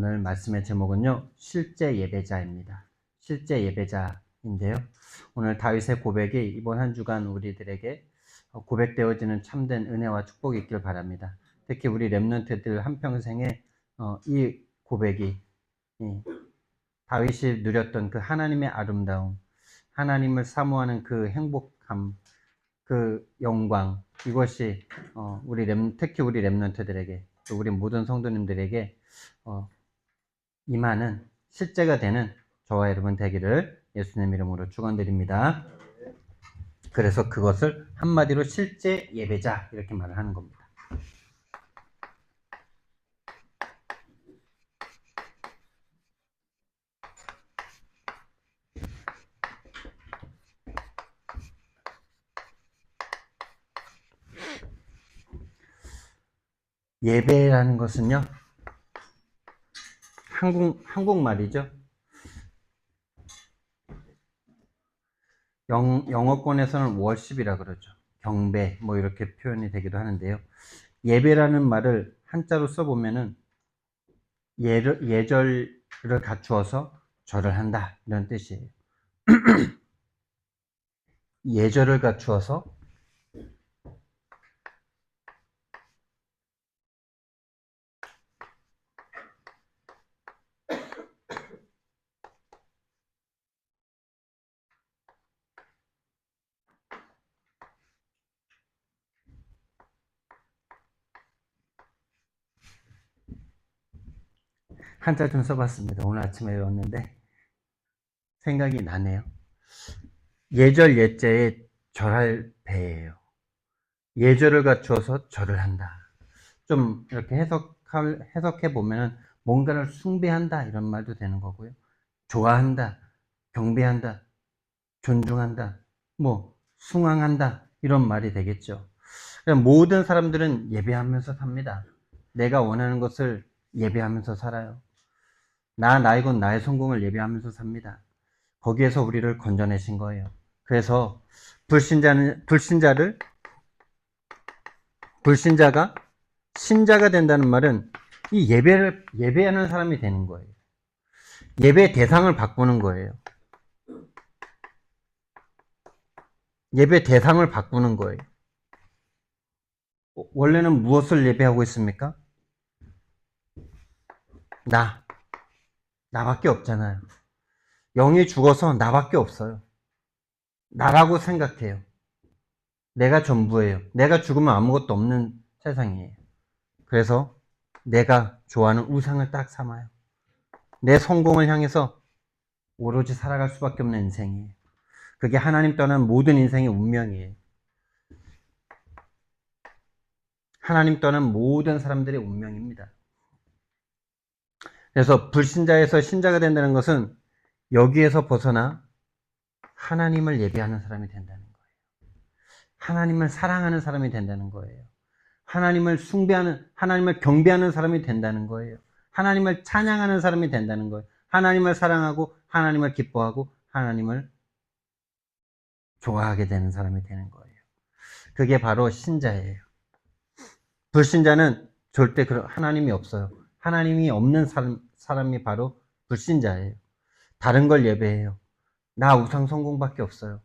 오늘 말씀의 제목은요, 실제 예배자입니다. 실제 예배자인데요. 오늘 다윗의 고백이 이번 한 주간 우리들에게 고백되어지는 참된 은혜와 축복이 있길 바랍니다. 특히 우리 렘넌트들 한평생에 이 고백이 다윗이 누렸던 그 하나님의 아름다움, 하나님을 사모하는 그 행복함, 그 영광, 이것이 특히 우리 렘넌트들에게, 또 우리 모든 성도님들에게 임하는 실제가 되는 저와 여러분 되기를 예수님 이름으로 축원드립니다. 그래서 그것을 한마디로 실제 예배자 이렇게 말을 하는 겁니다. 예배라는 것은요, 한국말이죠. 영어권에서는 월십이라 그러죠. 경배, 뭐 이렇게 표현이 되기도 하는데요. 예배라는 말을 한자로 써보면은 예절을 갖추어서 절을 한다, 이런 뜻이에요. 예절을 갖추어서 한자 좀 써봤습니다. 오늘 아침에 외웠는데 생각이 나네요. 예절 예자에 절할 배예요. 예절을 갖추어서 절을 한다. 좀 이렇게 해석해 보면은 뭔가를 숭배한다 이런 말도 되는 거고요. 좋아한다, 경배한다, 존중한다, 뭐 숭앙한다 이런 말이 되겠죠. 모든 사람들은 예배하면서 삽니다. 내가 원하는 것을 예배하면서 살아요. 나의 것, 나의 성공을 예배하면서 삽니다. 거기에서 우리를 건져내신 거예요. 그래서 불신자가 신자가 된다는 말은 이 예배하는 사람이 되는 거예요. 예배 대상을 바꾸는 거예요. 예배 대상을 바꾸는 거예요. 원래는 무엇을 예배하고 있습니까? 나밖에 없잖아요. 영이 죽어서 나밖에 없어요. 나라고 생각해요. 내가 전부예요. 내가 죽으면 아무것도 없는 세상이에요. 그래서 내가 좋아하는 우상을 딱 삼아요. 내 성공을 향해서 오로지 살아갈 수밖에 없는 인생이에요. 그게 하나님 떠난 모든 인생의 운명이에요. 하나님 떠난 모든 사람들의 운명입니다. 그래서 불신자에서 신자가 된다는 것은 여기에서 벗어나 하나님을 예배하는 사람이 된다는 거예요. 하나님을 사랑하는 사람이 된다는 거예요. 하나님을 숭배하는, 하나님을 경배하는 사람이 된다는 거예요. 하나님을 찬양하는 사람이 된다는 거예요. 하나님을 사랑하고, 하나님을 기뻐하고, 하나님을 좋아하게 되는 사람이 되는 거예요. 그게 바로 신자예요. 불신자는 절대 하나님이 없어요. 하나님이 없는 사람이 바로 불신자예요. 다른 걸 예배해요. 나 우상 성공밖에 없어요.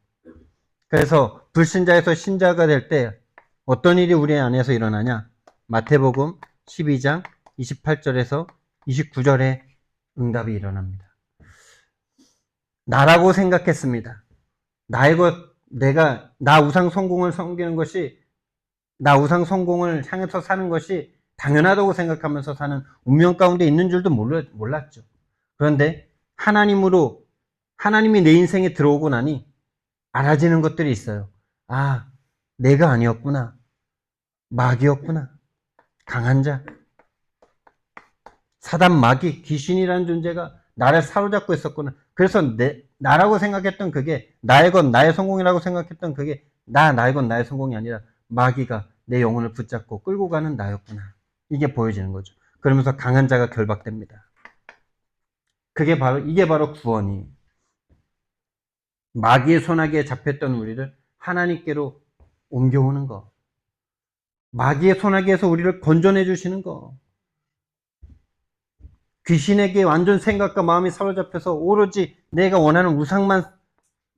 그래서 불신자에서 신자가 될 때 어떤 일이 우리 안에서 일어나냐? 마태복음 12장 28절에서 29절에 응답이 일어납니다. 나라고 생각했습니다. 나 우상 성공을 섬기는 것이, 나 우상 성공을 향해서 사는 것이 당연하다고 생각하면서 사는 운명 가운데 있는 줄도 몰랐죠. 그런데 하나님이 내 인생에 들어오고 나니 알아지는 것들이 있어요. 아, 내가 아니었구나. 마귀였구나. 강한 자. 사단 마귀, 귀신이라는 존재가 나를 사로잡고 있었구나. 그래서 나라고 생각했던 그게, 나의 것, 나의 성공이라고 생각했던 그게, 나의 것, 나의 성공이 아니라 마귀가 내 영혼을 붙잡고 끌고 가는 나였구나. 이게 보여지는 거죠. 그러면서 강한 자가 결박됩니다. 이게 바로 구원이에요. 마귀의 손아귀에 잡혔던 우리를 하나님께로 옮겨오는 거. 마귀의 손아귀에서 우리를 건져내 주시는 거. 귀신에게 완전 생각과 마음이 사로잡혀서 오로지 내가 원하는 우상만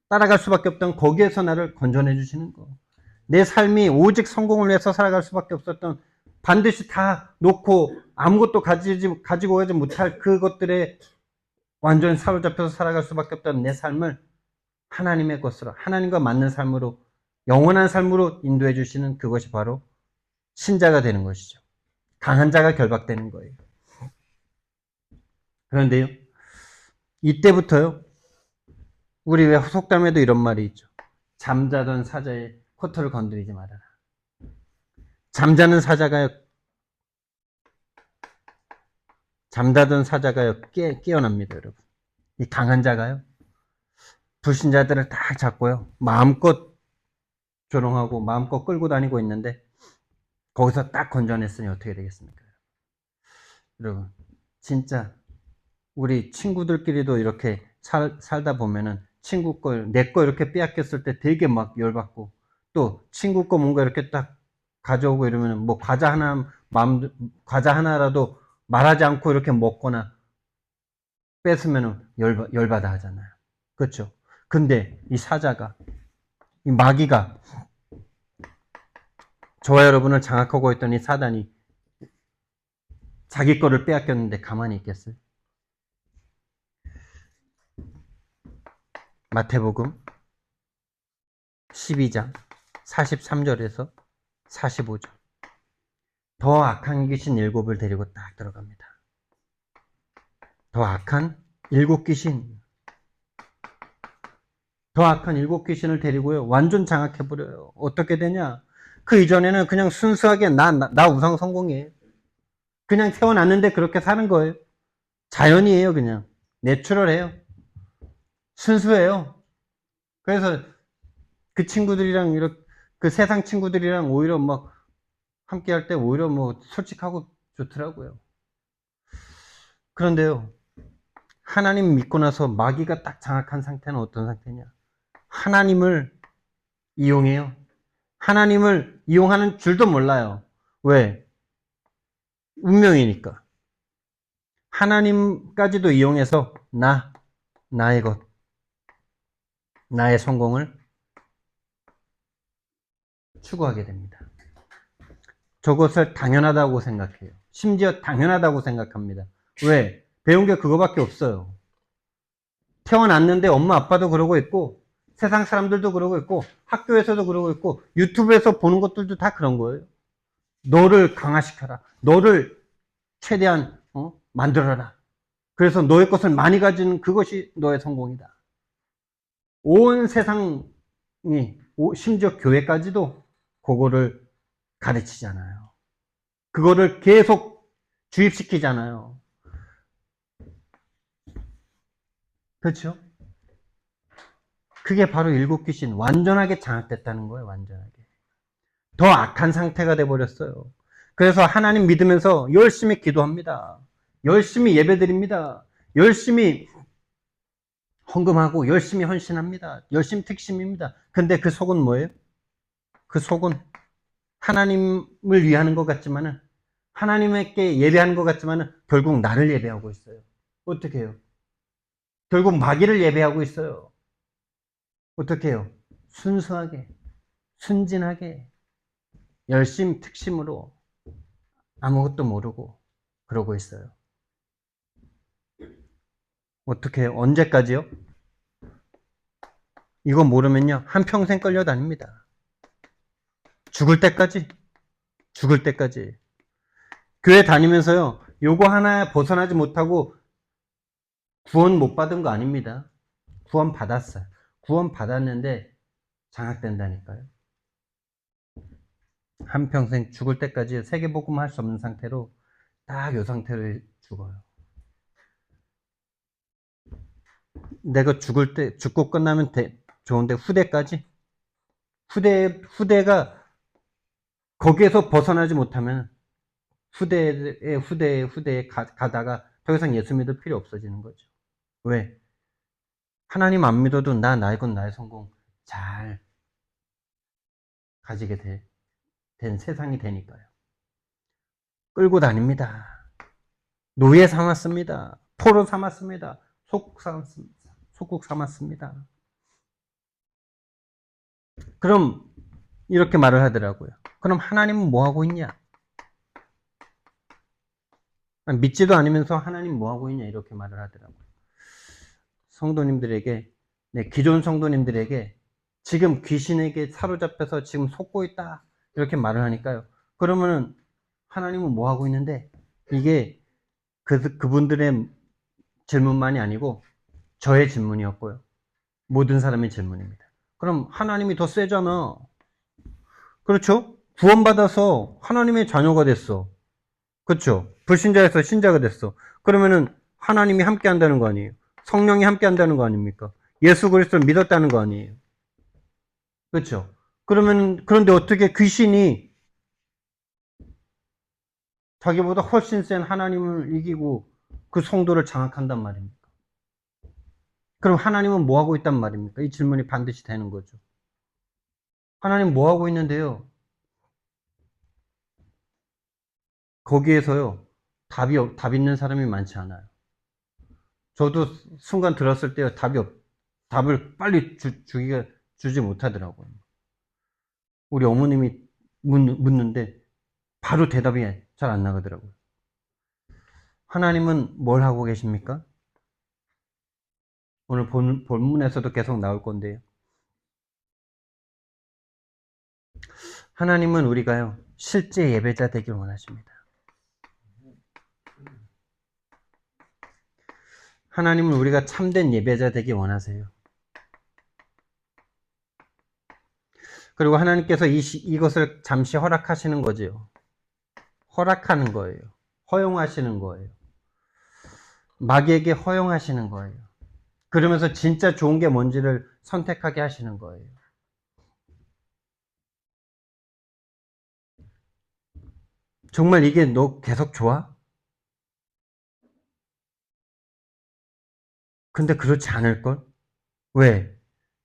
따라갈 수밖에 없던 거기에서 나를 건져내 주시는 거. 내 삶이 오직 성공을 위해서 살아갈 수밖에 없었던 반드시 다 놓고 아무것도 가지고 가지 못할 그것들에 완전히 사로잡혀서 살아갈 수밖에 없던 내 삶을 하나님의 것으로, 하나님과 맞는 삶으로, 영원한 삶으로 인도해 주시는 그것이 바로 신자가 되는 것이죠. 강한 자가 결박되는 거예요. 그런데요, 이때부터요, 우리 왜 속담에도 이런 말이 있죠. 잠자던 사자의 코털을 건드리지 말아라. 잠자던 사자가요, 깨어납니다, 여러분. 이 강한 자가요, 불신자들을 딱 잡고요, 마음껏 조롱하고 마음껏 끌고 다니고 있는데, 거기서 딱 건져냈으니 어떻게 되겠습니까? 여러분, 진짜, 우리 친구들끼리도 이렇게 살다 보면은, 친구 걸, 내 거 이렇게 빼앗겼을 때 되게 막 열받고, 또 친구 거 뭔가 이렇게 딱 가져오고 이러면은, 뭐 과자 하나라도 말하지 않고 이렇게 먹거나 뺏으면은 열받아 하잖아요. 그렇죠? 근데 이 사자가, 이 마귀가 저와 여러분을 장악하고 있던 이 사단이 자기 거를 빼앗겼는데 가만히 있겠어요? 마태복음 12장 43절에서 45절. 더 악한 귀신 7을 데리고 딱 들어갑니다. 더 악한 7귀신. 더 악한 7귀신을 데리고요, 완전 장악해버려요. 어떻게 되냐? 그 이전에는 그냥 순수하게 나 우상 성공이에요. 그냥 태어났는데 그렇게 사는 거예요. 자연이에요, 그냥. 내추럴해요. 순수해요. 그래서 그 친구들이랑, 이렇게, 그 세상 친구들이랑 오히려 막 함께 할 때 오히려 뭐 솔직하고 좋더라고요. 그런데요, 하나님 믿고 나서 마귀가 딱 장악한 상태는 어떤 상태냐? 하나님을 이용해요. 하나님을 이용하는 줄도 몰라요. 왜? 운명이니까. 하나님까지도 이용해서 나의 것, 나의 성공을 추구하게 됩니다. 저것을 당연하다고 생각해요. 심지어 당연하다고 생각합니다. 왜? 배운 게 그거밖에 없어요. 태어났는데 엄마 아빠도 그러고 있고, 세상 사람들도 그러고 있고, 학교에서도 그러고 있고, 유튜브에서 보는 것들도 다 그런 거예요. 너를 강화시켜라. 너를 최대한 만들어라. 그래서 너의 것을 많이 가지는 그것이 너의 성공이다. 온 세상이, 심지어 교회까지도 그거를 가르치잖아요. 그거를 계속 주입시키잖아요. 그렇죠? 그게 바로 7귀신 완전하게 장악됐다는 거예요. 완전하게. 더 악한 상태가 돼버렸어요. 그래서 하나님 믿으면서 열심히 기도합니다. 열심히 예배드립니다. 열심히 헌금하고 열심히 헌신합니다. 열심히 특심입니다. 근데 그 속은 뭐예요? 그 속은 하나님을 위하는 것 같지만은, 하나님께 예배하는 것 같지만은 결국 나를 예배하고 있어요. 어떻게 해요? 결국 마귀를 예배하고 있어요. 어떻게 해요? 순수하게, 순진하게, 열심 특심으로 아무것도 모르고 그러고 있어요. 어떻게 해요? 언제까지요? 이거 모르면요, 한평생 끌려다닙니다. 죽을 때까지. 죽을 때까지. 교회 다니면서요, 요거 하나 벗어나지 못하고 구원 못 받은 거 아닙니다. 구원 받았어요. 구원 받았는데 장악된다니까요. 한평생 죽을 때까지 세계복음 할 수 없는 상태로 딱 요 상태로 죽어요. 내가 죽고 끝나면 좋은데 후대가 거기에서 벗어나지 못하면 후대에 가다가 더 이상 예수 믿을 필요 없어지는 거죠. 왜? 하나님 안 믿어도 나의 건 나의 성공 잘 가지게 된 세상이 되니까요. 끌고 다닙니다. 노예 삼았습니다. 포로 삼았습니다. 속국 삼았습니다. 속국 삼았습니다. 그럼 이렇게 말을 하더라고요. 그럼 하나님은 뭐 하고 있냐? 믿지도 않으면서 하나님 뭐 하고 있냐 이렇게 말을 하더라고요. 성도님들에게, 기존 성도님들에게 지금 귀신에게 사로잡혀서 지금 속고 있다 이렇게 말을 하니까요. 그러면은 하나님은 뭐 하고 있는데, 이게 그분들의 질문만이 아니고 저의 질문이었고요. 모든 사람의 질문입니다. 그럼 하나님이 더 세잖아. 그렇죠? 구원받아서 하나님의 자녀가 됐어. 그렇죠? 불신자에서 신자가 됐어. 그러면은 하나님이 함께 한다는 거 아니에요? 성령이 함께 한다는 거 아닙니까? 예수 그리스도를 믿었다는 거 아니에요? 그렇죠? 그런데 어떻게 귀신이 자기보다 훨씬 센 하나님을 이기고 그 성도를 장악한단 말입니까? 그럼 하나님은 뭐 하고 있단 말입니까? 이 질문이 반드시 되는 거죠. 하나님 뭐 하고 있는데요? 거기에서요, 답 있는 사람이 많지 않아요. 저도 순간 들었을 때 답을 빨리 주지 못하더라고요. 우리 어머님이 묻는데 바로 대답이 잘 안 나가더라고요. 하나님은 뭘 하고 계십니까? 오늘 본문에서도 계속 나올 건데요. 하나님은 우리가요, 실제 예배자 되길 원하십니다. 하나님은 우리가 참된 예배자 되길 원하세요. 그리고 하나님께서 이것을 잠시 허락하시는 거죠. 허락하는 거예요. 허용하시는 거예요. 마귀에게 허용하시는 거예요. 그러면서 진짜 좋은 게 뭔지를 선택하게 하시는 거예요. 정말 이게 너 계속 좋아? 근데 그렇지 않을걸? 왜?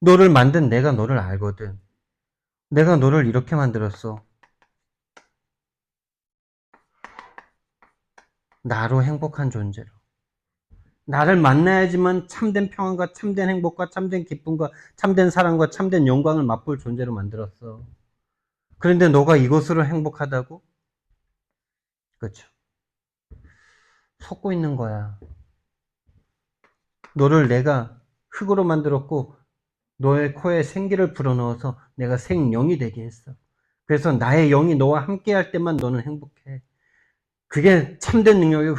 너를 만든 내가 너를 알거든. 내가 너를 이렇게 만들었어. 나로 행복한 존재로. 나를 만나야지만 참된 평안과 참된 행복과 참된 기쁨과 참된 사랑과 참된 영광을 맛볼 존재로 만들었어. 그런데 너가 이것으로 행복하다고? 그렇죠. 속고 있는 거야. 너를 내가 흙으로 만들었고 너의 코에 생기를 불어넣어서 내가 생영이 되게 했어. 그래서 나의 영이 너와 함께 할 때만 너는 행복해. 그게 참된 능력이고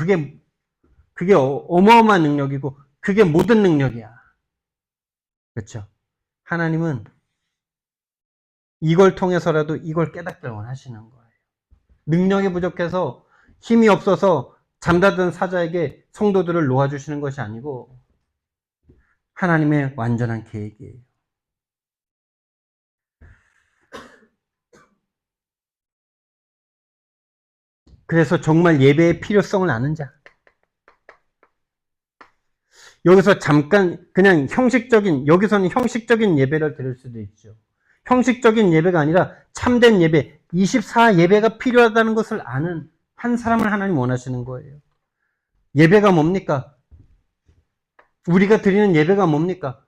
그게 어마어마한 능력이고 그게 모든 능력이야. 그렇죠? 하나님은 이걸 통해서라도 이걸 깨닫기를 원하시는 거예요. 능력이 부족해서 힘이 없어서 잠자던 사자에게 성도들을 놓아주시는 것이 아니고 하나님의 완전한 계획이에요. 그래서 정말 예배의 필요성을 아는 자. 여기서 잠깐 그냥 여기서는 형식적인 예배를 드릴 수도 있죠. 형식적인 예배가 아니라 참된 예배, 24 예배가 필요하다는 것을 아는 한 사람을 하나님 원하시는 거예요. 예배가 뭡니까? 우리가 드리는 예배가 뭡니까?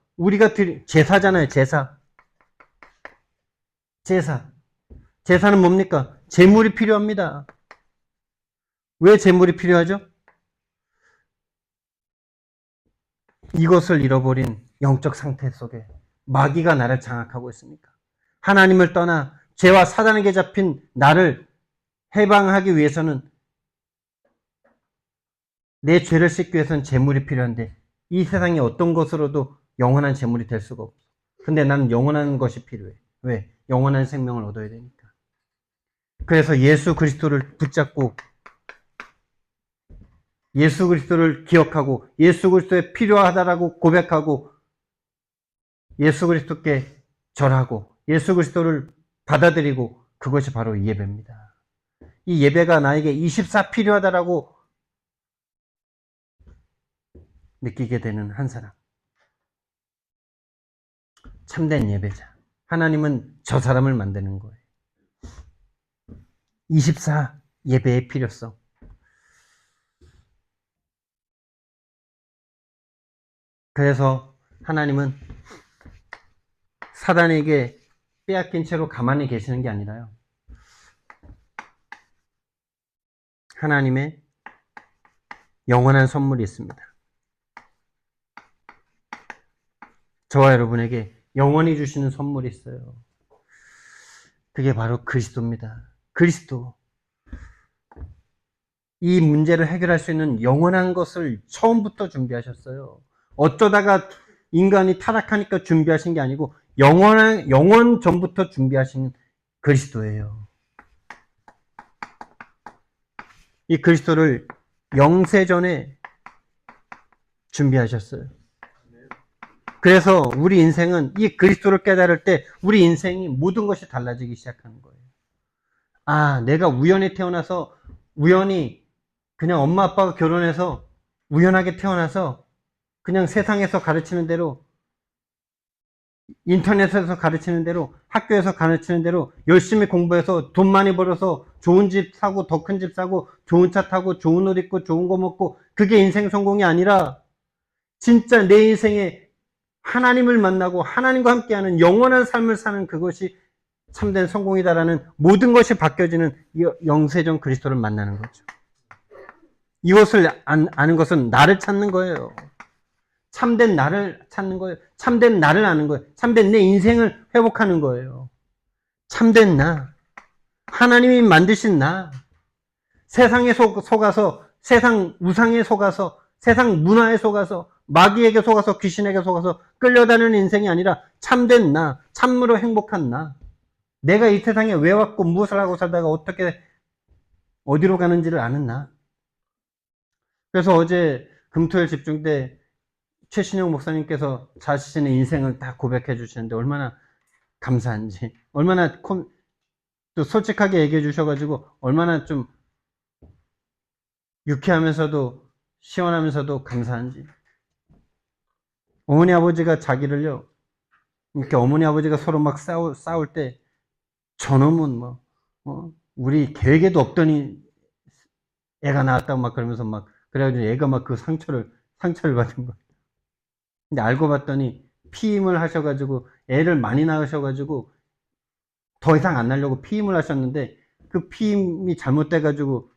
제사잖아요, 제사. 제사는 뭡니까? 제물이 필요합니다. 왜 제물이 필요하죠? 이것을 잃어버린 영적 상태 속에 마귀가 나를 장악하고 있습니까? 하나님을 떠나 죄와 사단에게 잡힌 나를 해방하기 위해서는 내 죄를 씻기 위해서는 제물이 필요한데 이 세상에 어떤 것으로도 영원한 제물이 될 수가 없어. 근데 나는 영원한 것이 필요해. 왜? 영원한 생명을 얻어야 되니까. 그래서 예수 그리스도를 붙잡고 예수 그리스도를 기억하고 예수 그리스도에 필요하다라고 고백하고 예수 그리스도께 절하고 예수 그리스도를 받아들이고 그것이 바로 이 예배입니다. 이 예배가 나에게 24 필요하다라고 느끼게 되는 한 사람. 참된 예배자. 하나님은 저 사람을 만드는 거예요. 24 예배의 필요성. 그래서 하나님은 사단에게 빼앗긴 채로 가만히 계시는 게 아니라요. 하나님의 영원한 선물이 있습니다. 저와 여러분에게 영원히 주시는 선물이 있어요. 그게 바로 그리스도입니다. 그리스도. 이 문제를 해결할 수 있는 영원한 것을 처음부터 준비하셨어요. 어쩌다가 인간이 타락하니까 준비하신 게 아니고 영원 전부터 준비하신 그리스도예요. 이 그리스도를 영세전에 준비하셨어요. 그래서 우리 인생은 이 그리스도를 깨달을 때 우리 인생이 모든 것이 달라지기 시작하는 거예요. 아, 내가 우연히 태어나서 우연히 그냥 엄마 아빠가 결혼해서 우연하게 태어나서 그냥 세상에서 가르치는 대로 인터넷에서 가르치는 대로 학교에서 가르치는 대로 열심히 공부해서 돈 많이 벌어서 좋은 집 사고 더 큰 집 사고 좋은 차 타고 좋은 옷 입고 좋은 거 먹고 그게 인생 성공이 아니라 진짜 내 인생에 하나님을 만나고 하나님과 함께하는 영원한 삶을 사는 그것이 참된 성공이다라는 모든 것이 바뀌어지는 영세전 그리스도를 만나는 거죠. 이것을 아는 것은 나를 찾는 거예요. 참된 나를 찾는 거예요. 참된 나를 아는 거예요. 참된 내 인생을 회복하는 거예요. 참된 나. 하나님이 만드신 나. 세상에 속아서, 세상 우상에 속아서, 세상 문화에 속아서, 마귀에게 속아서, 귀신에게 속아서 끌려다니는 인생이 아니라 참된 나. 참으로 행복한 나. 내가 이 세상에 왜 왔고 무엇을 하고 살다가 어떻게 어디로 가는지를 아는 나. 그래서 어제 금토일 집중 때 최신영 목사님께서 자신의 인생을 다 고백해 주시는데 얼마나 감사한지, 얼마나 또 솔직하게 얘기해 주셔가지고 얼마나 좀 유쾌하면서도 시원하면서도 감사한지. 어머니 아버지가 자기를요, 이렇게 어머니 아버지가 서로 막 싸울 때 저놈은 우리 계획에도 없더니 애가 나왔다고 막 그러면서 막 그래가지고 애가 막 그 상처를 받은 거예요. 근데 알고 봤더니 피임을 하셔가지고 애를 많이 낳으셔가지고 더 이상 안 낳으려고 피임을 하셨는데 그 피임이 잘못돼가지고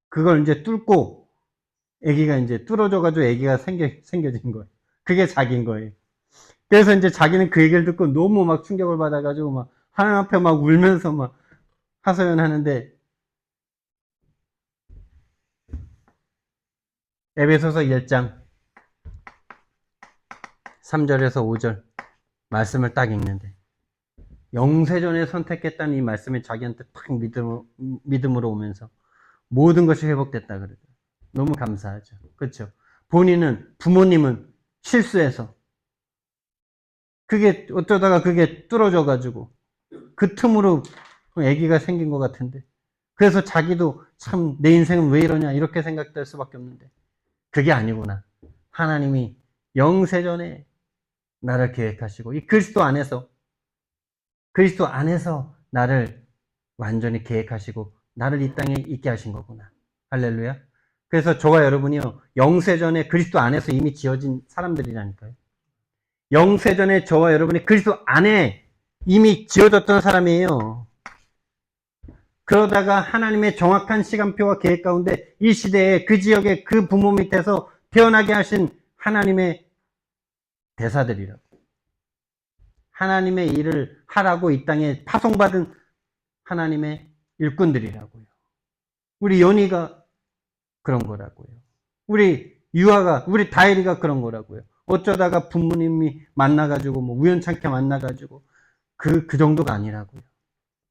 그걸 이제 뚫고 아기가 이제 뚫어져가지고 아기가 생겨진 거예요. 그게 자기인 거예요. 그래서 이제 자기는 그 얘기를 듣고 너무 막 충격을 받아가지고 막 하나님 앞에 막 울면서 막 하소연하는데 에베소서 1장 3절에서 5절 말씀을 딱 읽는데 영세전에 선택했다는 이 말씀이 자기한테 탁 믿음으로 오면서 모든 것이 회복됐다 그러죠. 너무 감사하죠. 그렇죠? 본인은 부모님은 실수해서 그게 어쩌다가 그게 뚫어져 가지고 그 틈으로 아기가 생긴 것 같은데 그래서 자기도 참 내 인생은 왜 이러냐 이렇게 생각될 수밖에 없는데 그게 아니구나. 하나님이 영세전에 나를 계획하시고 이 그리스도 안에서 나를 완전히 계획하시고 나를 이 땅에 있게 하신 거구나. 할렐루야. 그래서 저와 여러분이요 영세전에 그리스도 안에서 이미 지어진 사람들이라니까요. 영세전에 저와 여러분이 그리스도 안에 이미 지어졌던 사람이에요. 그러다가 하나님의 정확한 시간표와 계획 가운데 이 시대에 그 지역에 그 부모 밑에서 태어나게 하신 하나님의 대사들이라고. 하나님의 일을 하라고 이 땅에 파송받은 하나님의 일꾼들이라고요. 우리 연희가 그런 거라고요. 우리 유아가, 우리 다혜리가 그런 거라고요. 어쩌다가 부모님이 만나가지고, 우연찮게 만나가지고, 그 정도가 아니라고요.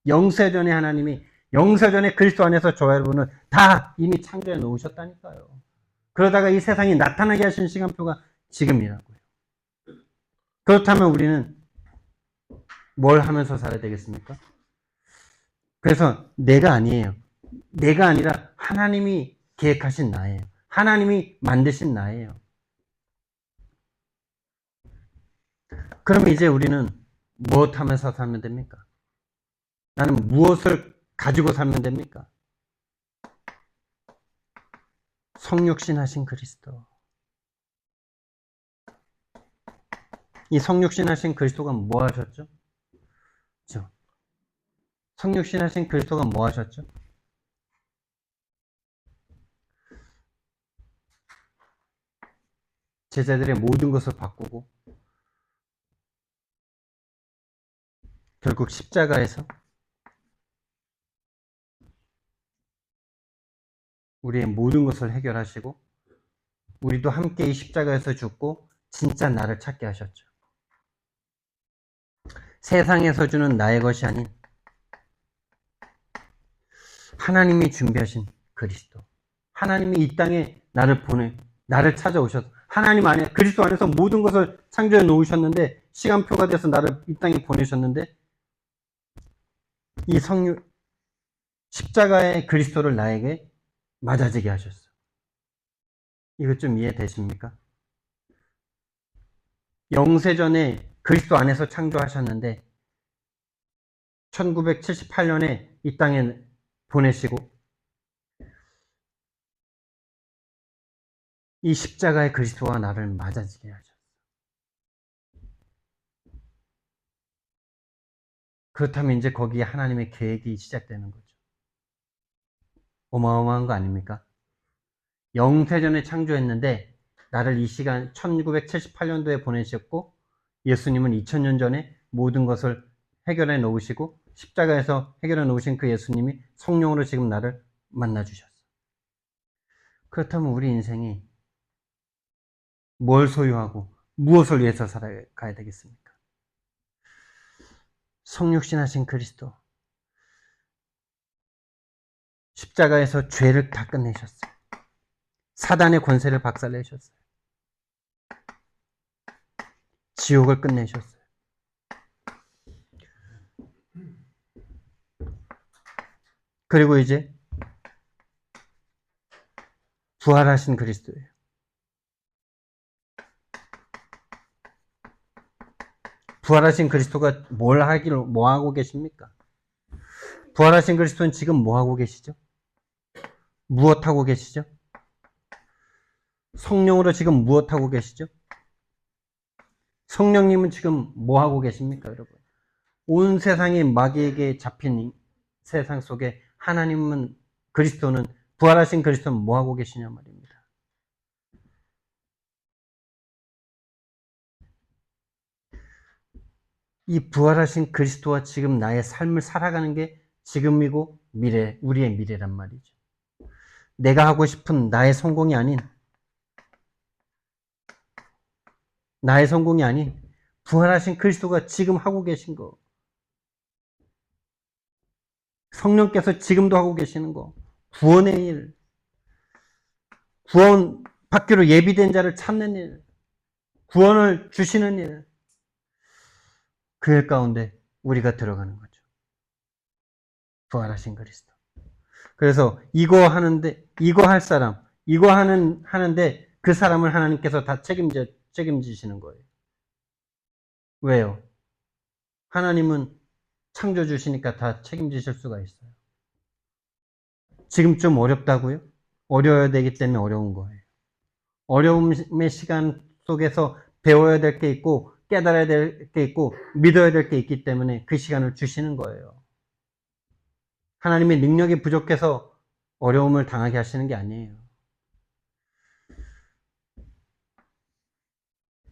영세전에 하나님이, 영세전에 그리스도 안에서 저와 여러분은 다 이미 창조해 놓으셨다니까요. 그러다가 이 세상이 나타나게 하신 시간표가 지금이라고요. 그렇다면 우리는 뭘 하면서 살아야 되겠습니까? 그래서 내가 아니에요. 내가 아니라 하나님이 계획하신 나예요. 하나님이 만드신 나예요. 그러면 이제 우리는 무엇 하면서 살면 됩니까? 나는 무엇을 가지고 살면 됩니까? 성육신 하신 그리스도. 이 성육신 하신 그리스도가 뭐 하셨죠? 그렇죠? 성육신 하신 그리스도가 뭐 하셨죠? 제자들의 모든 것을 바꾸고 결국 십자가에서 우리의 모든 것을 해결하시고 우리도 함께 이 십자가에서 죽고 진짜 나를 찾게 하셨죠. 세상에서 주는 나의 것이 아닌 하나님이 준비하신 그리스도. 하나님이 이 땅에 나를 찾아오셔서 하나님 안에 그리스도 안에서 모든 것을 창조해 놓으셨는데 시간표가 돼서 나를 이 땅에 보내셨는데 이 십자가의 그리스도를 나에게 맞아지게 하셨어. 이것 좀 이해되십니까? 영세전에 그리스도 안에서 창조하셨는데 1978년에 이 땅에 보내시고 이 십자가의 그리스도와 나를 맞아지게 하셨어. 그렇다면 이제 거기에 하나님의 계획이 시작되는 거죠. 어마어마한 거 아닙니까? 영세전에 창조했는데 나를 이 시간 1978년도에 보내셨고 예수님은 2000년 전에 모든 것을 해결해 놓으시고 십자가에서 해결해 놓으신 그 예수님이 성령으로 지금 나를 만나 주셨어. 그렇다면 우리 인생이 뭘 소유하고 무엇을 위해서 살아가야 되겠습니까? 성육신하신 그리스도 십자가에서 죄를 다 끝내셨어요. 사단의 권세를 박살내셨어요. 지옥을 끝내셨어요. 그리고 이제 부활하신 그리스도예요. 부활하신 그리스도가 뭐 하고 계십니까? 부활하신 그리스도는 지금 뭐 하고 계시죠? 무엇 하고 계시죠? 성령으로 지금 무엇 하고 계시죠? 성령님은 지금 뭐 하고 계십니까, 여러분? 온 세상이 마귀에게 잡힌 세상 속에 하나님은 부활하신 그리스도는 뭐 하고 계시냐 말입니다. 이 부활하신 그리스도와 지금 나의 삶을 살아가는 게 지금이고 우리의 미래란 말이죠. 내가 하고 싶은 나의 성공이 아닌 부활하신 그리스도가 지금 하고 계신 거. 성령께서 지금도 하고 계시는 거. 구원의 일. 구원 받기로 예비된 자를 찾는 일. 구원을 주시는 일. 그 일 가운데 우리가 들어가는 거죠. 부활하신 그리스도. 그래서 이거 하는데 그 사람을 하나님께서 다 책임지시는 거예요. 왜요? 하나님은 창조주시니까 다 책임지실 수가 있어요. 지금 좀 어렵다고요? 어려워야 되기 때문에 어려운 거예요. 어려움의 시간 속에서 배워야 될 게 있고, 깨달아야 될 게 있고, 믿어야 될 게 있기 때문에 그 시간을 주시는 거예요. 하나님의 능력이 부족해서 어려움을 당하게 하시는 게 아니에요.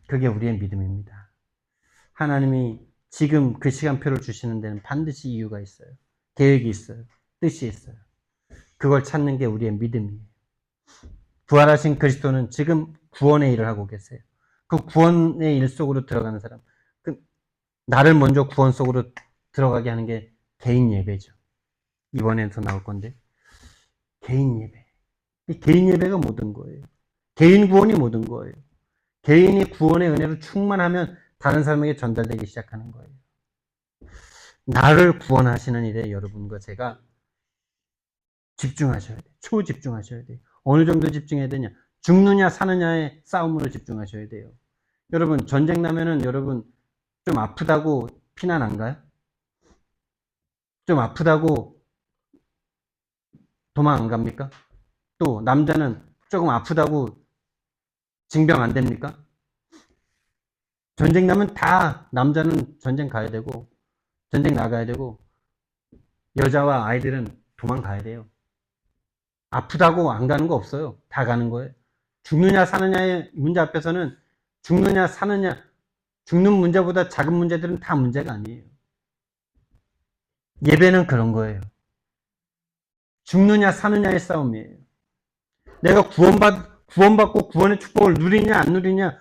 그게 우리의 믿음입니다. 하나님이 지금 그 시간표를 주시는 데는 반드시 이유가 있어요. 계획이 있어요. 뜻이 있어요. 그걸 찾는 게 우리의 믿음이에요. 부활하신 그리스도는 지금 구원의 일을 하고 계세요. 그 구원의 일 속으로 들어가는 사람, 나를 먼저 구원 속으로 들어가게 하는 게 개인 예배죠. 이번에도 나올 건데 개인 예배. 이 개인 예배가 모든 거예요. 개인 구원이 모든 거예요. 개인이 구원의 은혜로 충만하면 다른 사람에게 전달되기 시작하는 거예요. 나를 구원하시는 일에 여러분과 제가 집중하셔야 돼요. 초집중하셔야 돼요. 어느 정도 집중해야 되냐? 죽느냐 사느냐의 싸움으로 집중하셔야 돼요. 여러분 전쟁 나면은 여러분 좀 아프다고 피난 안 가요? 좀 아프다고 도망 안 갑니까? 또 남자는 조금 아프다고 징병 안 됩니까? 전쟁 나면 다 남자는 전쟁 가야 되고 전쟁 나가야 되고 여자와 아이들은 도망가야 돼요. 아프다고 안 가는 거 없어요. 다 가는 거예요. 죽느냐 사느냐의 문제 앞에서는 죽느냐 사느냐 죽는 문제보다 작은 문제들은 다 문제가 아니에요. 예배는 그런 거예요. 죽느냐 사느냐의 싸움이에요. 내가 구원받고 구원의 축복을 누리냐 안 누리냐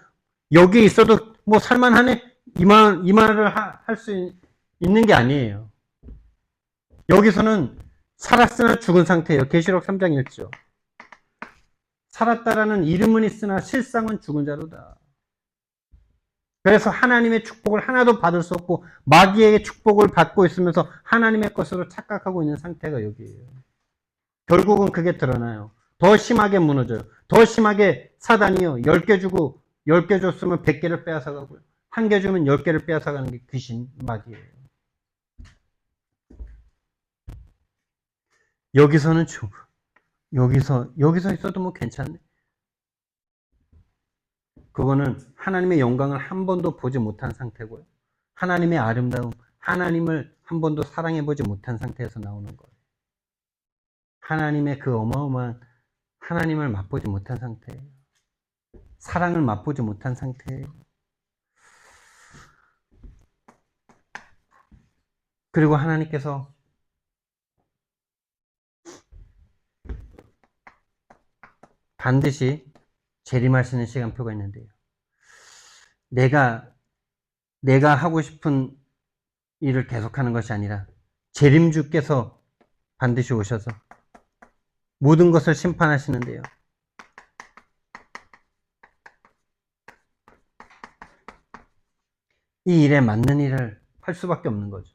여기에 있어도 뭐 살만하네 이 말을 할 수 있는 게 아니에요. 여기서는 살았으나 죽은 상태예요. 계시록 3장 1절. 살았다라는 이름은 있으나 실상은 죽은 자로다. 그래서 하나님의 축복을 하나도 받을 수 없고 마귀에게 축복을 받고 있으면서 하나님의 것으로 착각하고 있는 상태가 여기에요. 결국은 그게 드러나요. 더 심하게 무너져요. 더 심하게 사단이요. 10개 주고 10개 줬으면 100개를 빼앗아 가고요. 1개 주면 10개를 빼앗아 가는 게 귀신 마귀예요. 여기서는 여기서 있어도 뭐 괜찮네. 그거는 하나님의 영광을 한 번도 보지 못한 상태고요. 하나님의 아름다움, 하나님을 한 번도 사랑해 보지 못한 상태에서 나오는 거예요. 하나님의 그 어마어마한 하나님을 맛보지 못한 상태예요. 사랑을 맛보지 못한 상태예요. 그리고 하나님께서 반드시 재림하시는 시간표가 있는데요. 내가 하고 싶은 일을 계속하는 것이 아니라 재림주께서 반드시 오셔서 모든 것을 심판하시는데요. 이 일에 맞는 일을 할 수밖에 없는 거죠.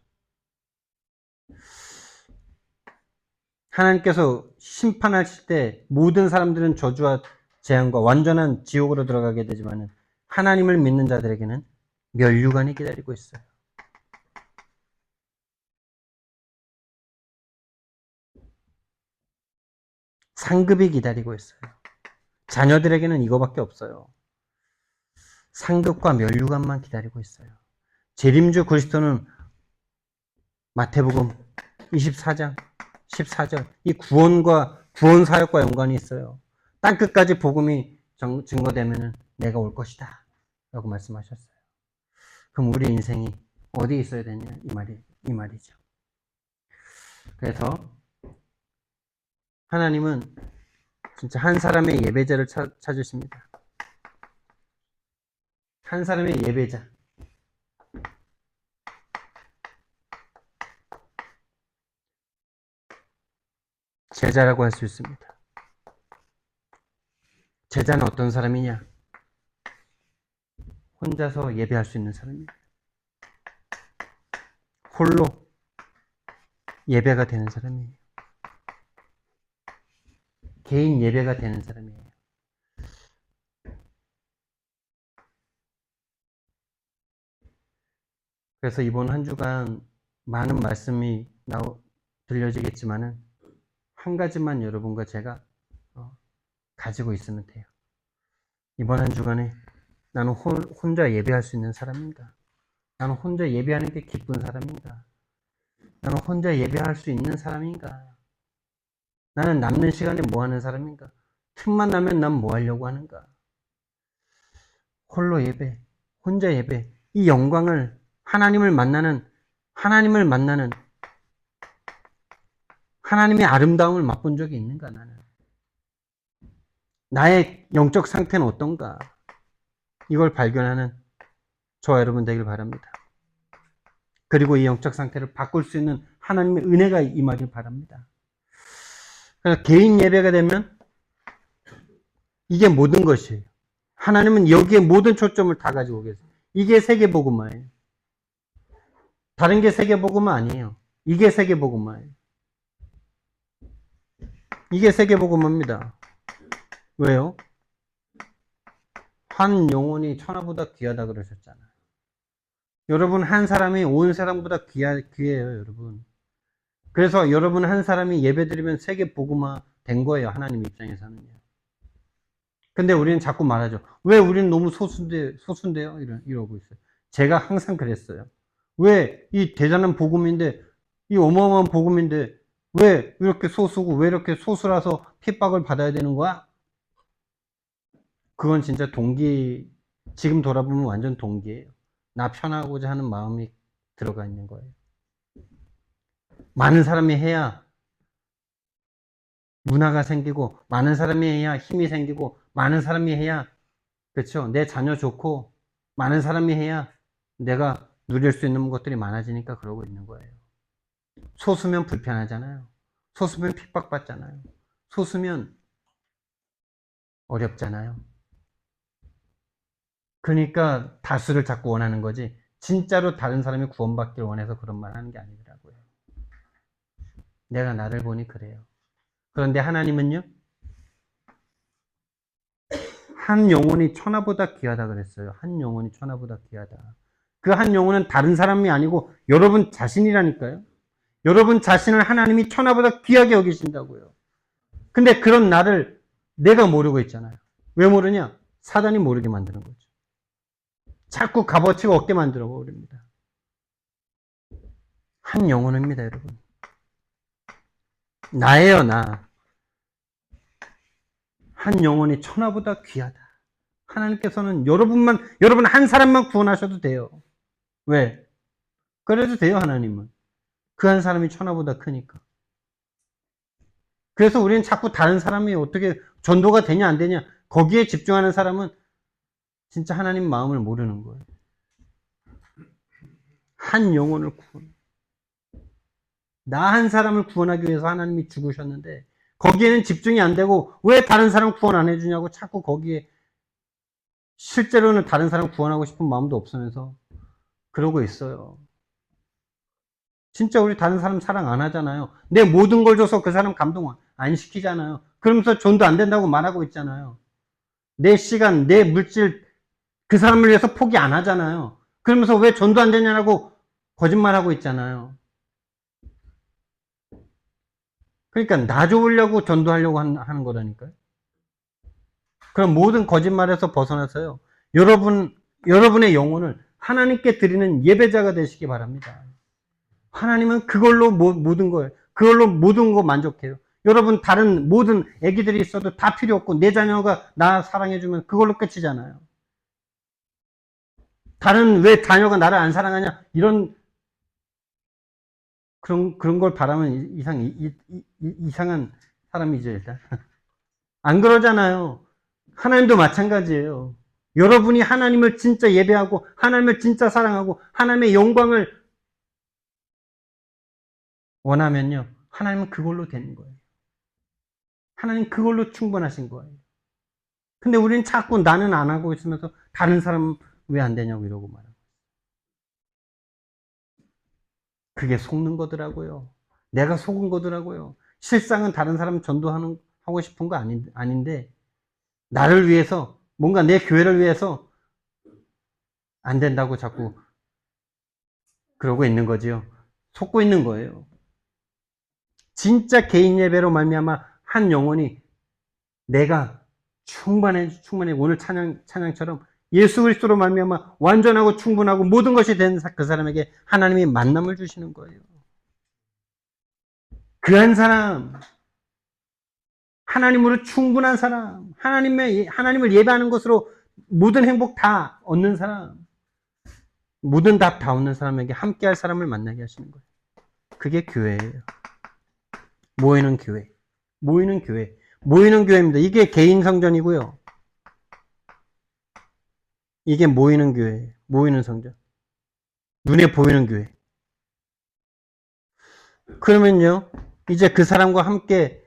하나님께서 심판하실 때 모든 사람들은 저주와 재앙과 완전한 지옥으로 들어가게 되지만 하나님을 믿는 자들에게는 면류관이 기다리고 있어요. 상급이 기다리고 있어요. 자녀들에게는 이거밖에 없어요. 상급과 면류관만 기다리고 있어요. 재림주 그리스도는 마태복음 24장 14절 이 구원과 구원 사역과 연관이 있어요. 땅끝까지 복음이 증거되면은 내가 올 것이다 라고 말씀하셨어요. 그럼 우리 인생이 어디에 있어야 되냐 이 말이죠. 그래서 하나님은 진짜 한 사람의 예배자를 찾으십니다. 한 사람의 예배자. 제자라고 할 수 있습니다. 제자는 어떤 사람이냐? 혼자서 예배할 수 있는 사람입니다. 홀로 예배가 되는 사람이에요. 개인 예배가 되는 사람이에요. 그래서 이번 한 주간 많은 말씀이 들려지겠지만은 한 가지만 여러분과 제가 가지고 있으면 돼요. 이번 한 주간에 나는 혼자 예배할 수 있는 사람인가? 나는 혼자 예배하는 게 기쁜 사람인가? 나는 혼자 예배할 수 있는 사람인가? 나는 남는 시간에 뭐 하는 사람인가? 틈만 나면 난 뭐 하려고 하는가? 홀로 예배, 혼자 예배, 이 영광을 하나님을 만나는 하나님의 아름다움을 맛본 적이 있는가 나는? 나의 영적 상태는 어떤가? 이걸 발견하는 저와 여러분 되길 바랍니다. 그리고 이 영적 상태를 바꿀 수 있는 하나님의 은혜가 임하길 바랍니다. 그래서 개인 예배가 되면 이게 모든 것이에요. 하나님은 여기에 모든 초점을 다 가지고 계세요. 이게 세계복음화예요. 다른 게 세계복음화 아니에요. 이게 세계복음화예요. 이게 세계복음화입니다. 왜요? 한 영혼이 천하보다 귀하다 그러셨잖아요. 여러분 한 사람이 온 세상보다 귀해요, 여러분. 그래서 여러분 한 사람이 예배드리면 세계복음화 된 거예요, 하나님 입장에서는요. 근데 우리는 자꾸 말하죠. 왜 우리는 너무 소수인데요? 이러고 있어요. 제가 항상 그랬어요. 왜 이 대단한 복음인데, 이 어마어마한 복음인데, 왜 이렇게 소수고, 왜 이렇게 소수라서 핍박을 받아야 되는 거야? 그건 진짜 지금 돌아보면 완전 동기예요. 나 편하고자 하는 마음이 들어가 있는 거예요. 많은 사람이 해야 문화가 생기고, 많은 사람이 해야 힘이 생기고, 많은 사람이 해야, 그렇죠? 내 자녀 좋고, 많은 사람이 해야 내가 누릴 수 있는 것들이 많아지니까 그러고 있는 거예요. 소수면 불편하잖아요. 소수면 핍박받잖아요. 소수면 어렵잖아요. 그러니까 다수를 자꾸 원하는 거지, 진짜로 다른 사람이 구원받기를 원해서 그런 말 하는 게 아니더라고요. 내가 나를 보니 그래요. 그런데 하나님은요, 한 영혼이 천하보다 귀하다 그랬어요. 한 영혼이 천하보다 귀하다. 그 한 영혼은 다른 사람이 아니고 여러분 자신이라니까요. 여러분 자신을 하나님이 천하보다 귀하게 여기신다고요. 근데 그런 나를 내가 모르고 있잖아요. 왜 모르냐? 사단이 모르게 만드는 거죠. 자꾸 값어치가 없게 만들어 버립니다. 한 영혼입니다, 여러분. 나예요, 나. 한 영혼이 천하보다 귀하다. 하나님께서는 여러분 한 사람만 구원하셔도 돼요. 왜? 그래도 돼요, 하나님은. 그 한 사람이 천하보다 크니까. 그래서 우리는 자꾸 다른 사람이 어떻게 전도가 되냐, 안 되냐, 거기에 집중하는 사람은 진짜 하나님 마음을 모르는 거예요. 한 영혼을 나 한 사람을 구원하기 위해서 하나님이 죽으셨는데, 거기에는 집중이 안 되고, 왜 다른 사람 구원 안 해주냐고 자꾸 거기에, 실제로는 다른 사람 구원하고 싶은 마음도 없으면서 그러고 있어요. 진짜 우리 다른 사람 사랑 안 하잖아요. 내 모든 걸 줘서 그 사람 감동 안 시키잖아요. 그러면서 전도 안 된다고 말하고 있잖아요. 내 시간, 내 물질, 그 사람을 위해서 포기 안 하잖아요. 그러면서 왜 전도 안 되냐고 거짓말하고 있잖아요. 그러니까 나 좋으려고 전도하려고 하는 거라니까요. 그럼 모든 거짓말에서 벗어나서요, 여러분의 영혼을 하나님께 드리는 예배자가 되시기 바랍니다. 하나님은 그걸로 모든 거예요. 그걸로 모든 거 만족해요. 여러분 다른 모든 애기들이 있어도 다 필요 없고 내 자녀가 나 사랑해주면 그걸로 끝이잖아요. 다른 왜 자녀가 나를 안 사랑하냐, 그런 걸 바라면 이상한 사람이죠, 일단. 안 그러잖아요. 하나님도 마찬가지예요. 여러분이 하나님을 진짜 예배하고 하나님을 진짜 사랑하고 하나님의 영광을 원하면요, 하나님은 그걸로 되는 거예요. 하나님 그걸로 충분하신 거예요. 근데 우리는 자꾸 나는 안 하고 있으면서 다른 사람 왜 안 되냐고 이러고 말하고. 그게 속는 거더라고요. 내가 속은 거더라고요. 실상은 다른 사람 하고 싶은 거 아닌데, 나를 위해서, 뭔가 내 교회를 위해서 안 된다고 자꾸 그러고 있는 거지요. 속고 있는 거예요. 진짜 개인 예배로 말미암아 한 영혼이 내가 충만해 오늘 찬양처럼 예수 그리스도로 말미암아 완전하고 충분하고 모든 것이 된 그 사람에게 하나님이 만남을 주시는 거예요. 그 한 사람, 하나님으로 충분한 사람, 하나님을 예배하는 것으로 모든 행복 다 얻는 사람, 모든 답 다 얻는 사람에게 함께할 사람을 만나게 하시는 거예요. 그게 교회예요. 모이는 교회. 모이는 교회입니다. 이게 개인 성전이고요. 이게 모이는 교회, 모이는 성전. 눈에 보이는 교회. 그러면요, 이제 그 사람과 함께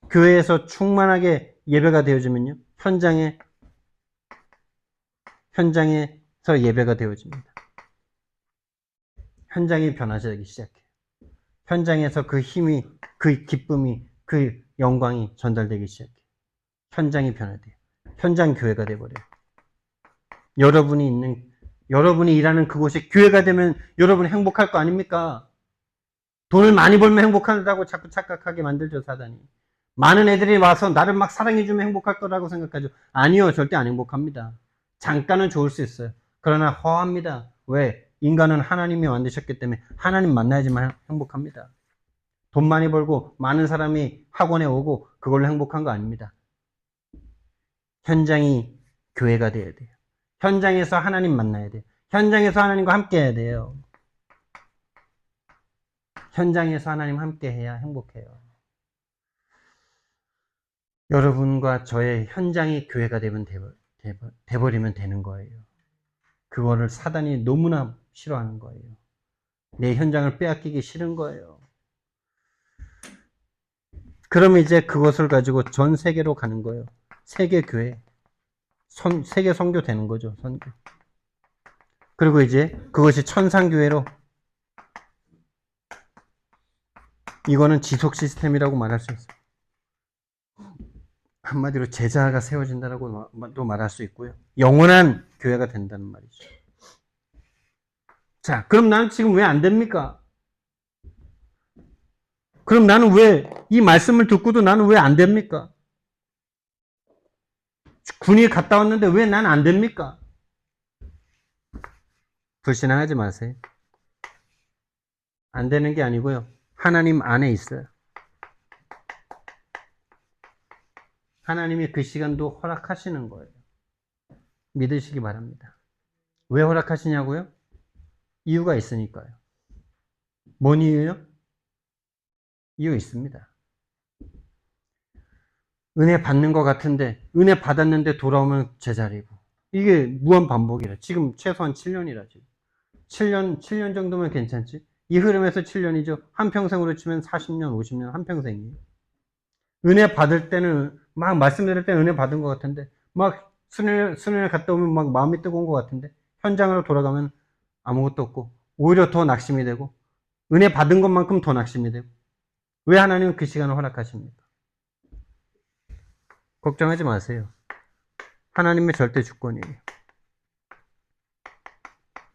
교회에서 충만하게 예배가 되어지면요, 현장에서 예배가 되어집니다. 현장이 변화되기 시작해요. 현장에서 그 힘이, 그 기쁨이, 그 영광이 전달되기 시작해요. 현장이 변화돼요. 현장 교회가 돼버려요. 여러분이 일하는 그곳이 교회가 되면 여러분 행복할 거 아닙니까? 돈을 많이 벌면 행복하다고 자꾸 착각하게 만들죠, 사단이. 많은 애들이 와서 나를 막 사랑해주면 행복할 거라고 생각하죠. 아니요, 절대 안 행복합니다. 잠깐은 좋을 수 있어요. 그러나 허합니다. 왜? 인간은 하나님이 만드셨기 때문에 하나님 만나야지만 행복합니다. 돈 많이 벌고 많은 사람이 학원에 오고 그걸로 행복한 거 아닙니다. 현장이 교회가 돼야 돼요. 현장에서 하나님 만나야 돼요. 현장에서 하나님과 함께 해야 돼요. 현장에서 하나님 함께 해야 행복해요. 여러분과 저의 현장이 교회가 돼버리면 되는 거예요. 그거를 사단이 너무나 싫어하는 거예요. 내 현장을 빼앗기기 싫은 거예요. 그러면 이제 그것을 가지고 전 세계로 가는 거예요. 세계 교회. 세계 선교 되는 거죠. 선교. 그리고 이제 그것이 천상교회로, 이거는 지속 시스템이라고 말할 수 있어요. 한마디로 제자가 세워진다라고도 말할 수 있고요. 영원한 교회가 된다는 말이죠. 자, 그럼 나는 지금 왜 안 됩니까? 그럼 나는 왜, 이 말씀을 듣고도 나는 왜 안 됩니까? 군이 갔다 왔는데 왜 난 안 됩니까? 불신앙하지 마세요. 안 되는 게 아니고요. 하나님 안에 있어요. 하나님이 그 시간도 허락하시는 거예요. 믿으시기 바랍니다. 왜 허락하시냐고요? 이유가 있으니까요. 뭔 이유요? 이유 있습니다. 은혜 받는 것 같은데, 은혜 받았는데 돌아오면 제자리고. 이게 무한 반복이라. 지금 최소한 7년이라 지금. 7년 정도면 괜찮지? 이 흐름에서 7년이죠. 한평생으로 치면 40년, 50년, 한평생이에요. 은혜 받을 때는, 막 말씀드릴 때는 은혜 받은 것 같은데, 막 수련회 갔다 오면 막 마음이 뜨거운 것 같은데, 현장으로 돌아가면 아무것도 없고, 오히려 더 낙심이 되고, 은혜 받은 것만큼 더 낙심이 되고, 왜 하나님은 그 시간을 허락하십니까? 걱정하지 마세요. 하나님의 절대 주권이에요.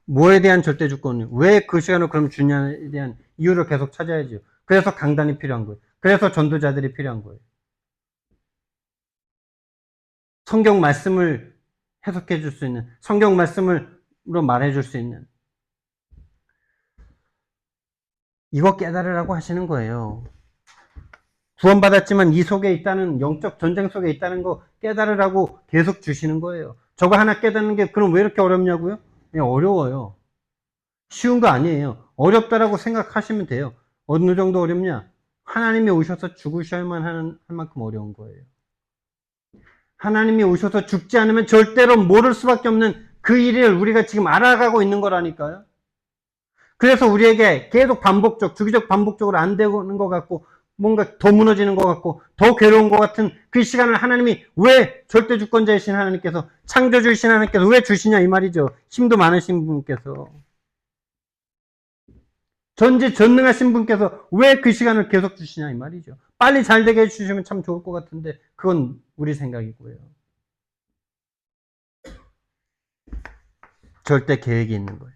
뭐에 대한 절대 주권이에요? 왜 그 시간을 그럼 주냐에 대한 이유를 계속 찾아야죠. 그래서 강단이 필요한 거예요. 그래서 전도자들이 필요한 거예요. 성경 말씀을 해석해 줄 수 있는, 성경 말씀으로 말해 줄 수 있는, 이거 깨달으라고 하시는 거예요. 구원받았지만 이 속에 있다는, 영적 전쟁 속에 있다는 거 깨달으라고 계속 주시는 거예요. 저거 하나 깨닫는 게 그럼 왜 이렇게 어렵냐고요? 어려워요. 쉬운 거 아니에요. 어렵다라고 생각하시면 돼요. 어느 정도 어렵냐? 하나님이 오셔서 죽으셔야만 할 만큼 어려운 거예요. 하나님이 오셔서 죽지 않으면 절대로 모를 수밖에 없는 그 일을 우리가 지금 알아가고 있는 거라니까요. 그래서 우리에게 계속 주기적 반복적으로 안 되는 것 같고, 뭔가 더 무너지는 것 같고, 더 괴로운 것 같은 그 시간을 하나님이 왜 절대 주권자이신 하나님께서, 창조주이신 하나님께서 왜 주시냐 이 말이죠. 힘도 많으신 분께서. 전지전능하신 분께서 왜 그 시간을 계속 주시냐 이 말이죠. 빨리 잘 되게 해주시면 참 좋을 것 같은데 그건 우리 생각이고요. 절대 계획이 있는 거예요.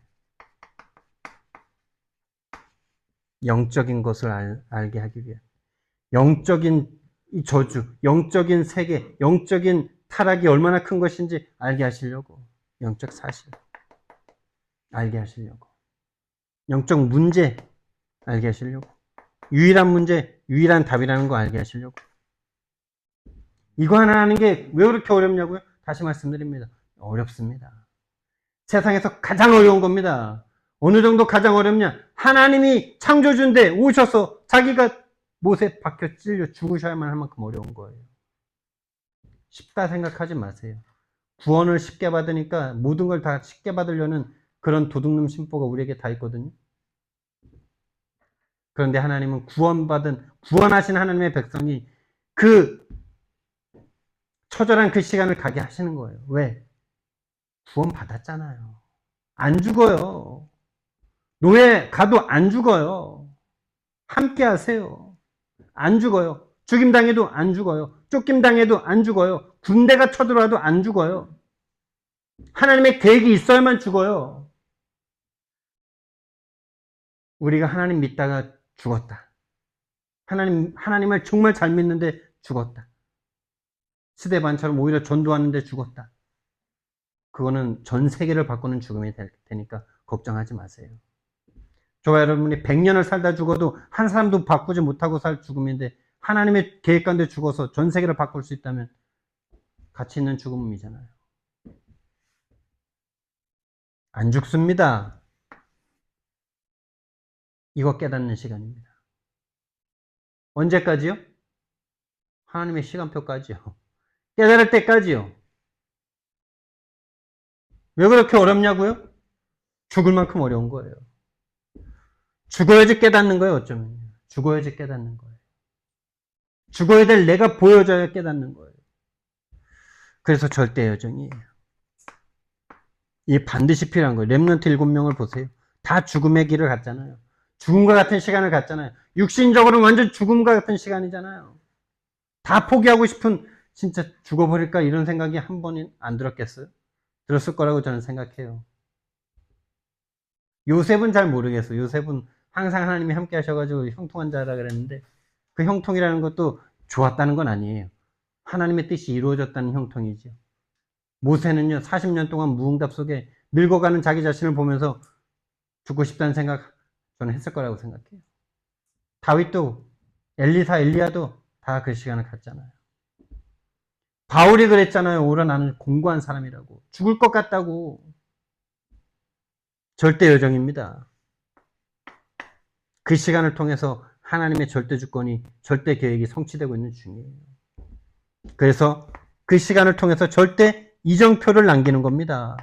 영적인 것을 알게 하기 위해. 영적인 이 저주, 영적인 세계, 영적인 타락이 얼마나 큰 것인지 알게 하시려고. 영적 사실. 알게 하시려고. 영적 문제 알게 하시려고. 유일한 문제, 유일한 답이라는 거 알게 하시려고. 이거 하나 하는 게 왜 그렇게 어렵냐고요? 다시 말씀드립니다. 어렵습니다. 세상에서 가장 어려운 겁니다. 어느 정도 가장 어렵냐? 하나님이 창조주인데 오셔서 자기가 못에 박혀 찔려 죽으셔야만 할 만큼 어려운 거예요. 쉽다 생각하지 마세요. 구원을 쉽게 받으니까 모든 걸 다 쉽게 받으려는 그런 도둑놈 심보가 우리에게 다 있거든요. 그런데 하나님은 구원하신 하나님의 백성이 그 처절한 그 시간을 가게 하시는 거예요. 왜? 구원 받았잖아요. 안 죽어요. 노예 가도 안 죽어요. 함께 하세요. 안 죽어요. 죽임당해도 안 죽어요. 쫓김당해도 안 죽어요. 군대가 쳐들어와도 안 죽어요. 하나님의 계획이 있어야만 죽어요. 우리가 하나님 믿다가 죽었다. 하나님을 정말 잘 믿는데 죽었다. 스데반처럼 오히려 전도하는데 죽었다. 그거는 전 세계를 바꾸는 죽음이 될 테니까 걱정하지 마세요. 저와 여러분이 100년을 살다 죽어도 한 사람도 바꾸지 못하고 살 죽음인데 하나님의 계획 가운데 죽어서 전 세계를 바꿀 수 있다면 가치 있는 죽음이잖아요. 안 죽습니다. 이거 깨닫는 시간입니다. 언제까지요? 하나님의 시간표까지요. 깨달을 때까지요. 왜 그렇게 어렵냐고요? 죽을 만큼 어려운 거예요. 죽어야지 깨닫는 거예요, 어쩌면. 죽어야지 깨닫는 거예요. 죽어야 될 내가 보여져야 깨닫는 거예요. 그래서 절대 여정이에요. 이 반드시 필요한 거예요. 렘넌트 7명을 보세요. 다 죽음의 길을 갔잖아요. 죽음과 같은 시간을 갔잖아요. 육신적으로는 완전 죽음과 같은 시간이잖아요. 다 포기하고 싶은, 진짜 죽어버릴까 이런 생각이 한 번은 안 들었겠어요? 들었을 거라고 저는 생각해요. 요셉은 잘 모르겠어요. 요셉은 항상 하나님이 함께 하셔가지고 형통한 자라 그랬는데 그 형통이라는 것도 좋았다는 건 아니에요. 하나님의 뜻이 이루어졌다는 형통이죠. 모세는요, 40년 동안 무응답 속에 늙어가는 자기 자신을 보면서 죽고 싶다는 생각 저는 했을 거라고 생각해요. 다윗도, 엘리사, 엘리야도 다 그 시간을 갔잖아요. 바울이 그랬잖아요. 오라 나는 공고한 사람이라고. 죽을 것 같다고. 절대 여정입니다. 그 시간을 통해서 하나님의 절대 주권이, 절대 계획이 성취되고 있는 중이에요. 그래서 그 시간을 통해서 절대 이정표를 남기는 겁니다.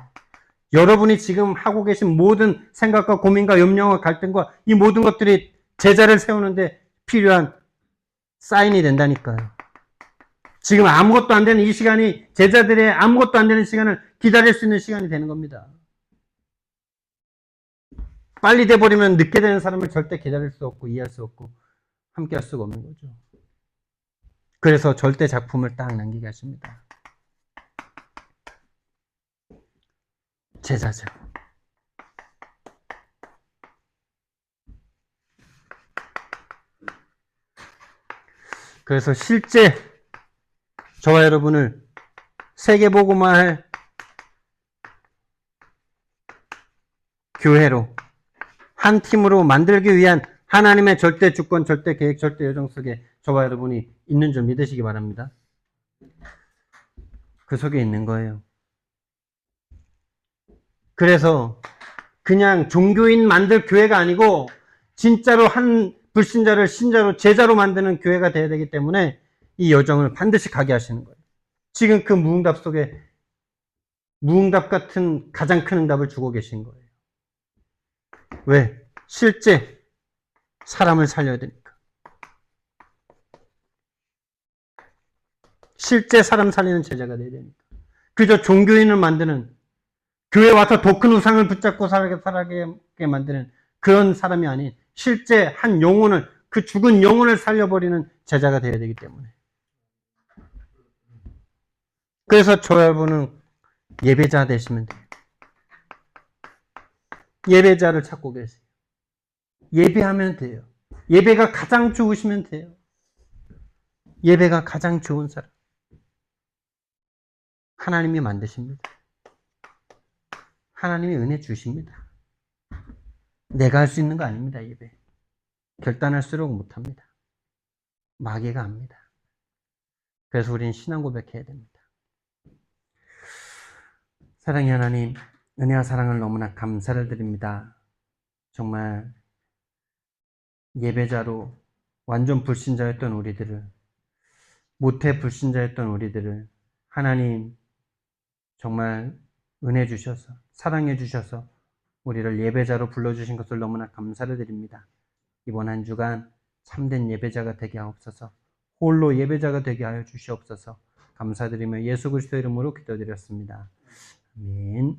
여러분이 지금 하고 계신 모든 생각과 고민과 염려와 갈등과 이 모든 것들이 제자를 세우는데 필요한 사인이 된다니까요. 지금 아무것도 안 되는 이 시간이 제자들의 아무것도 안 되는 시간을 기다릴 수 있는 시간이 되는 겁니다. 빨리 돼버리면 늦게 되는 사람을 절대 기다릴 수 없고 이해할 수 없고 함께 할 수가 없는 거죠. 그래서 절대 작품을 딱 남기게 하십니다. 제자죠. 그래서 실제 저와 여러분을 세계복음화 할 교회로 한 팀으로 만들기 위한 하나님의 절대 주권, 절대 계획, 절대 여정 속에 저와 여러분이 있는 줄 믿으시기 바랍니다. 그 속에 있는 거예요. 그래서 그냥 종교인 만들 교회가 아니고 진짜로 한 불신자를 신자로 제자로 만드는 교회가 되어야 되기 때문에 이 여정을 반드시 가게 하시는 거예요. 지금 그 무응답 속에 무응답 같은 가장 큰 응답을 주고 계신 거예요. 왜? 실제 사람을 살려야 되니까. 실제 사람 살리는 제자가 돼야 되니까. 그저 종교인을 만드는, 교회 와서 더 큰 우상을 붙잡고 살게 만드는 그런 사람이 아닌 실제 한 영혼을, 그 죽은 영혼을 살려버리는 제자가 되어야 되기 때문에. 그래서 저 여러분은 예배자 되시면 돼요. 예배자를 찾고 계세요. 예배하면 돼요. 예배가 가장 좋으시면 돼요. 예배가 가장 좋은 사람. 하나님이 만드십니다. 하나님이 은혜 주십니다. 내가 할 수 있는 거 아닙니다, 예배. 결단할수록 못합니다. 마귀가 합니다. 그래서 우리는 신앙 고백해야 됩니다. 사랑의 하나님, 은혜와 사랑을 너무나 감사를 드립니다. 정말 예배자로 완전 불신자였던 우리들을, 모태 불신자였던 우리들을 하나님 정말 은혜 주셔서, 사랑해 주셔서 우리를 예배자로 불러주신 것을 너무나 감사를 드립니다. 이번 한 주간 참된 예배자가 되게 하옵소서. 홀로 예배자가 되게 하여 주시옵소서. 감사드리며 예수 그리스도 이름으로 기도드렸습니다. 아멘.